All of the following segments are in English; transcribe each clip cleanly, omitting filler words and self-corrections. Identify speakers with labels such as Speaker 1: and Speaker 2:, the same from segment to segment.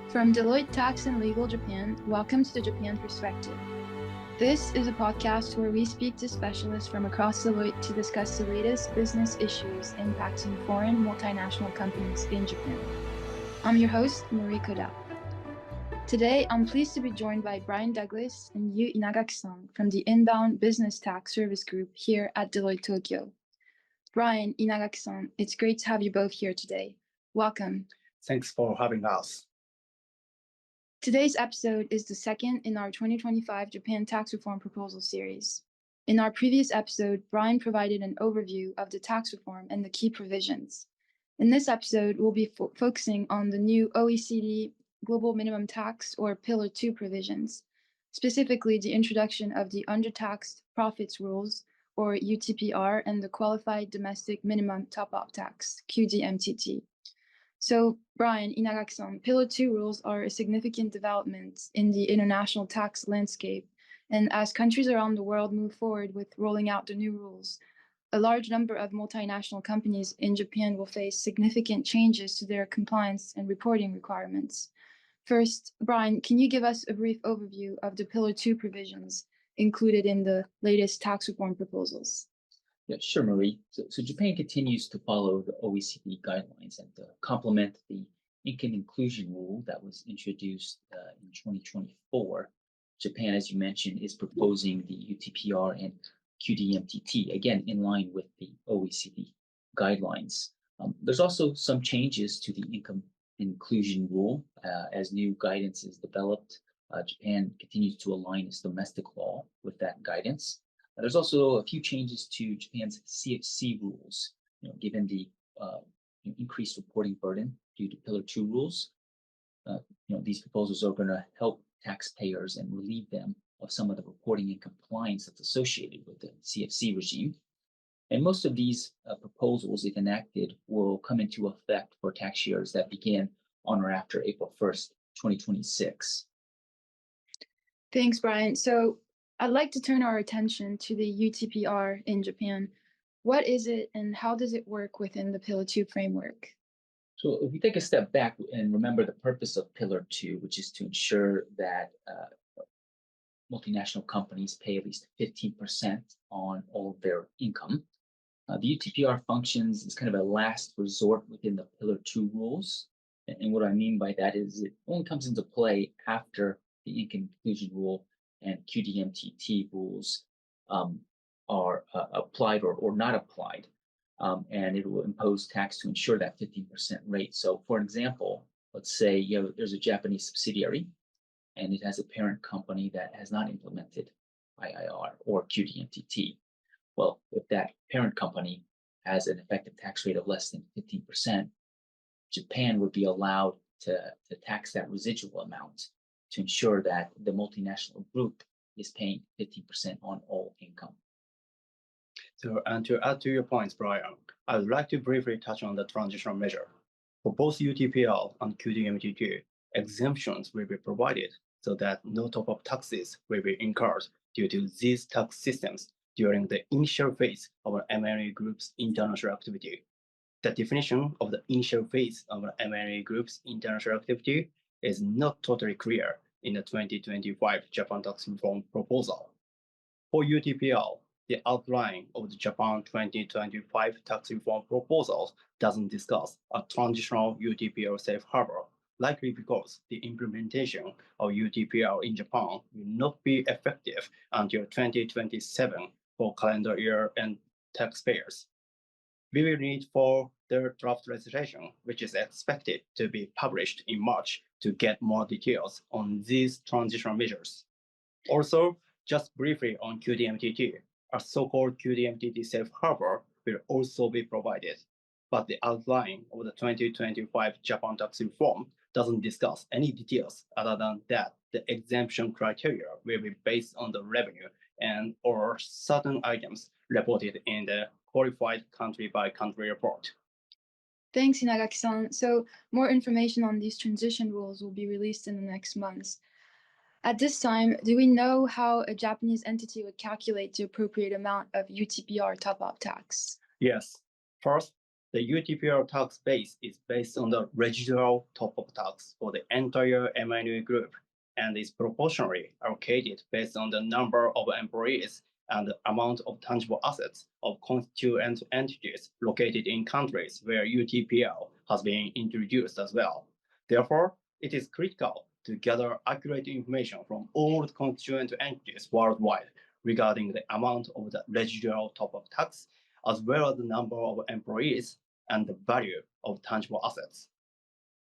Speaker 1: From Deloitte Tax and Legal Japan, welcome to the Japan Perspective. This is a podcast where we speak to specialists from across Deloitte to discuss the latest business issues impacting foreign multinational companies in Japan. I'm your host, Marie Koda. Today, I'm pleased to be joined by Brian Douglas and Yu Inagaki-san from the Inbound Business Tax Service Group here at Deloitte Tokyo. Brian, Inagaki-san, it's great to have you both here today. Welcome.
Speaker 2: Thanks for having us.
Speaker 1: Today's episode is the second in our 2025 Japan Tax Reform Proposal series. In our previous episode, Brian provided an overview of the tax reform and the key provisions. In this episode, we'll be focusing on the new OECD Global Minimum Tax or Pillar 2 provisions, specifically the introduction of the Undertaxed Profits Rules or UTPR and the Qualified Domestic Minimum Top-Up Tax, QDMTT. So, Brian, Inagaki-san, Pillar 2 rules are a significant development in the international tax landscape, and as countries around the world move forward with rolling out the new rules, a large number of multinational companies in Japan will face significant changes to their compliance and reporting requirements. First, Brian, can you give us a brief overview of the Pillar 2 provisions included in the latest tax reform proposals?
Speaker 3: Yeah, sure, Marie. So Japan continues to follow the OECD guidelines and complement the income inclusion rule that was introduced in 2024. Japan, as you mentioned, is proposing the UTPR and QDMTT, again, in line with the OECD guidelines. There's also some changes to the income inclusion rule. As new guidance is developed, Japan continues to align its domestic law with that guidance. There's also a few changes to Japan's CFC rules, given the increased reporting burden due to Pillar 2 rules. These proposals are going to help taxpayers and relieve them of some of the reporting and compliance that's associated with the CFC regime. And most of these proposals, if enacted, will come into effect for tax years that begin on or after April 1st, 2026.
Speaker 1: Thanks, Brian. So I'd like to turn our attention to the UTPR in Japan. What is it and how does it work within the Pillar 2 framework?
Speaker 3: So if we take a step back and remember the purpose of Pillar 2, which is to ensure that multinational companies pay at least 15% on all of their income, the UTPR functions as kind of a last resort within the Pillar 2 rules. And what I mean by that is it only comes into play after the income inclusion rule and QDMTT rules are applied or not applied, and it will impose tax to ensure that 15% rate. So, for example, let's say there's a Japanese subsidiary, and it has a parent company that has not implemented IIR or QDMTT. Well, if that parent company has an effective tax rate of less than 15%, Japan would be allowed to tax that residual amount to ensure that the multinational group is paying 15% on all income.
Speaker 2: So, and to add to your points, Brian, I would like to briefly touch on the transitional measure. For both UTPR and QDMTT, exemptions will be provided so that no top-up taxes will be incurred due to these tax systems during the initial phase of an M&A group's international activity. The definition of the initial phase of an M&A group's international activity is not totally clear in the 2025 Japan Tax Reform Proposal. For UTPR, the outline of the Japan 2025 Tax Reform Proposal doesn't discuss a transitional UTPR safe harbor, likely because the implementation of UTPR in Japan will not be effective until 2027 for calendar year and taxpayers. We will need for the draft legislation, which is expected to be published in March, to get more details on these transitional measures. Also, just briefly on QDMTT, a so-called QDMTT safe harbor will also be provided, but the outline of the 2025 Japan tax reform doesn't discuss any details other than that the exemption criteria will be based on the revenue and or certain items reported in the qualified country-by-country report.
Speaker 1: Thanks, Inagaki-san. So more information on these transition rules will be released in the next months. At this time, do we know how a Japanese entity would calculate the appropriate amount of UTPR top-up tax?
Speaker 2: Yes. First, the The UTPR tax base is based on the residual top-up tax for the entire M&A group and is proportionally allocated based on the number of employees and the amount of tangible assets of constituent entities located in countries where UTPR has been introduced as well. Therefore, it is critical to gather accurate information from all the constituent entities worldwide regarding the amount of the residual top-up tax, as well as the number of employees and the value of tangible assets.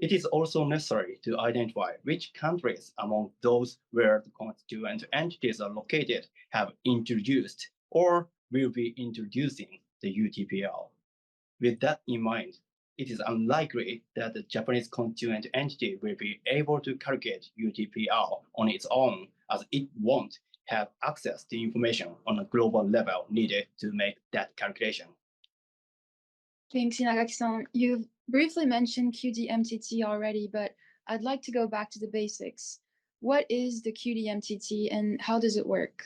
Speaker 2: It is also necessary to identify which countries among those where the constituent entities are located have introduced or will be introducing the UTPR. With that in mind, it is unlikely that the Japanese constituent entity will be able to calculate UTPR on its own, as it won't have access to information on a global level needed to make that calculation.
Speaker 1: Thanks, Inagaki-san. You've briefly mentioned QDMTT already, but I'd like to go back to the basics. What is the QDMTT and how does it work?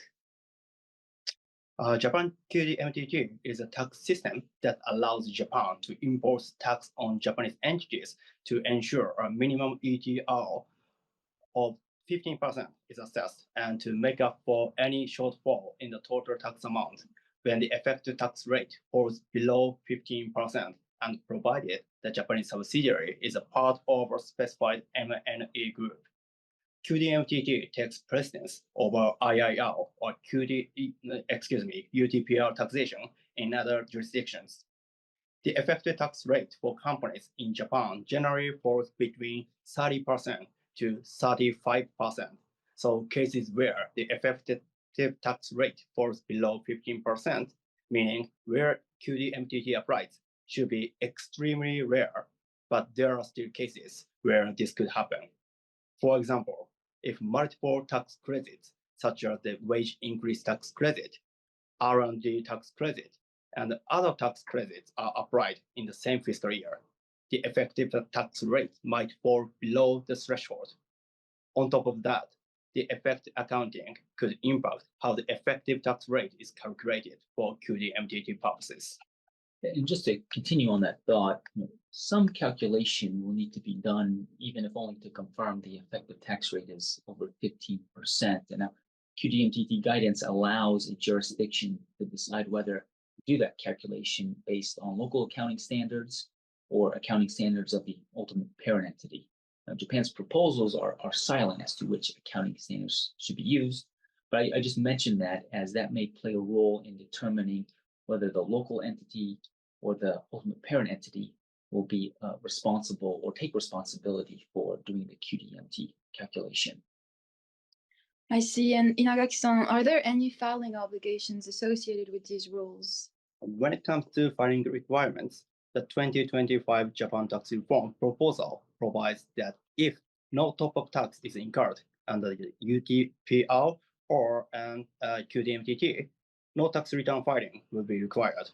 Speaker 2: Japan QDMTT is a tax system that allows Japan to impose tax on Japanese entities to ensure a minimum ETR of 15% is assessed and to make up for any shortfall in the total tax amount when the effective tax rate falls below 15% and provided the Japanese subsidiary is a part of a specified M&A group. QDMTT takes precedence over IIR or UTPR taxation in other jurisdictions. The effective tax rate for companies in Japan generally falls between 30% to 35%. So cases where the effective tax rate falls below 15%, meaning where QDMTT applies, should be extremely rare, but there are still cases where this could happen. For example, if multiple tax credits, such as the wage increase tax credit, R&D tax credit, and other tax credits are applied in the same fiscal year, the effective tax rate might fall below the threshold. On top of that, the effective accounting could impact how the effective tax rate is calculated for QDMTT purposes.
Speaker 3: And just to continue on that thought, some calculation will need to be done, even if only to confirm the effective tax rate is over 15%. And now, QDMTT guidance allows a jurisdiction to decide whether to do that calculation based on local accounting standards or accounting standards of the ultimate parent entity. Now, Japan's proposals are silent as to which accounting standards should be used, but I just mentioned that as that may play a role in determining whether the local entity or the ultimate parent entity will be responsible or take responsibility for doing the QDMT calculation.
Speaker 1: I see. And Inagaki-san, are there any filing obligations associated with these rules?
Speaker 2: When it comes to filing requirements, the 2025 Japan tax reform proposal provides that if no top-up tax is incurred under the UTPR or QDMTT, no tax return filing will be required.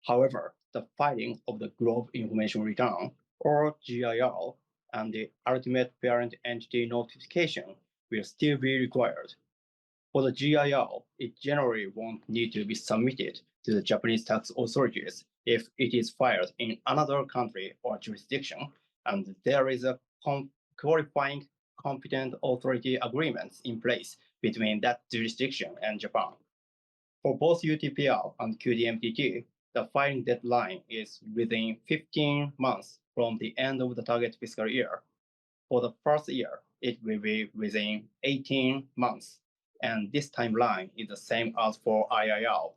Speaker 2: However, the filing of the Global Information Return, or GIR, and the ultimate parent entity notification will still be required. For the GIR, it generally won't need to be submitted to the Japanese tax authorities if it is filed in another country or jurisdiction, and there is a qualifying competent authority agreements in place between that jurisdiction and Japan. For both UTPR and QDMTT, the filing deadline is within 15 months from the end of the target fiscal year. For the first year, it will be within 18 months, and this timeline is the same as for IIR.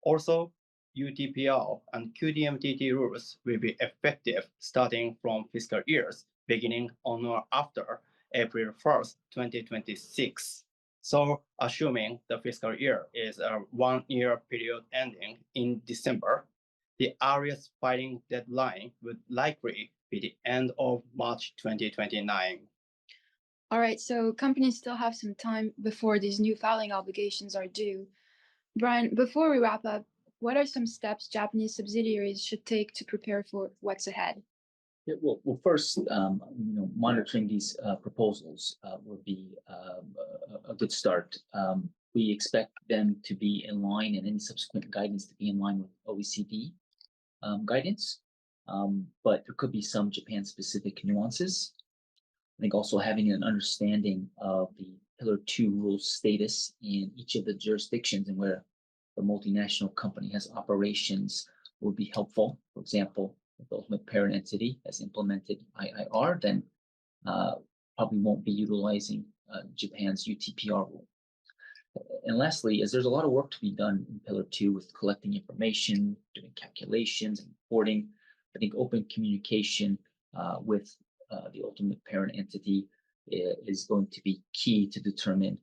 Speaker 2: Also, UTPR and QDMTT rules will be effective starting from fiscal years beginning on or after April 1st, 2026. So, assuming the fiscal year is a one-year period ending in December, the earliest filing deadline would likely be the end of March 2029.
Speaker 1: All right, so companies still have some time before these new filing obligations are due. Brian, before we wrap up, what are some steps Japanese subsidiaries should take to prepare for what's ahead?
Speaker 3: Yeah, well, first, monitoring these proposals will be a good start. We expect them to be in line, and any subsequent guidance to be in line with OECD guidance. but there could be some Japan-specific nuances. I think also having an understanding of the Pillar 2 rule status in each of the jurisdictions and where the multinational company has operations will be helpful. For example, if the ultimate parent entity has implemented IIR, then probably won't be utilizing Japan's UTPR rule. And lastly, as there's a lot of work to be done in Pillar 2 with collecting information, doing calculations and reporting, I think open communication with the ultimate parent entity is going to be key to determine,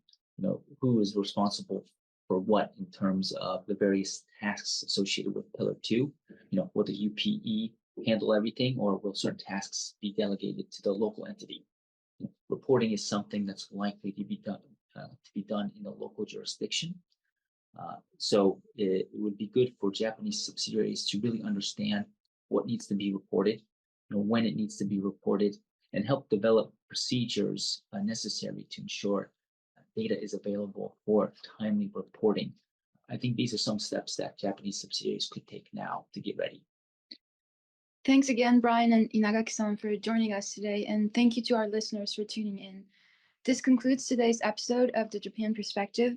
Speaker 3: who is responsible for what in terms of the various tasks associated with Pillar 2. Will the UPE handle everything, or will certain tasks be delegated to the local entity? Reporting is something that's likely to be done in a local jurisdiction. So it would be good for Japanese subsidiaries to really understand what needs to be reported, when it needs to be reported, and help develop procedures necessary to ensure data is available for timely reporting. I think these are some steps that Japanese subsidiaries could take now to get ready.
Speaker 1: Thanks again, Brian and Inagaki-san, for joining us today, and thank you to our listeners for tuning in. This concludes today's episode of The Japan Perspective.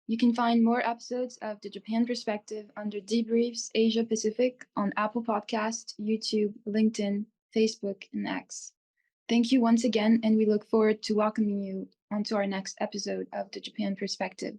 Speaker 1: You can find more episodes of The Japan Perspective under Debriefs Asia Pacific on Apple Podcast, YouTube, LinkedIn, Facebook, and X. Thank you once again, and we look forward to welcoming you onto our next episode of The Japan Perspective.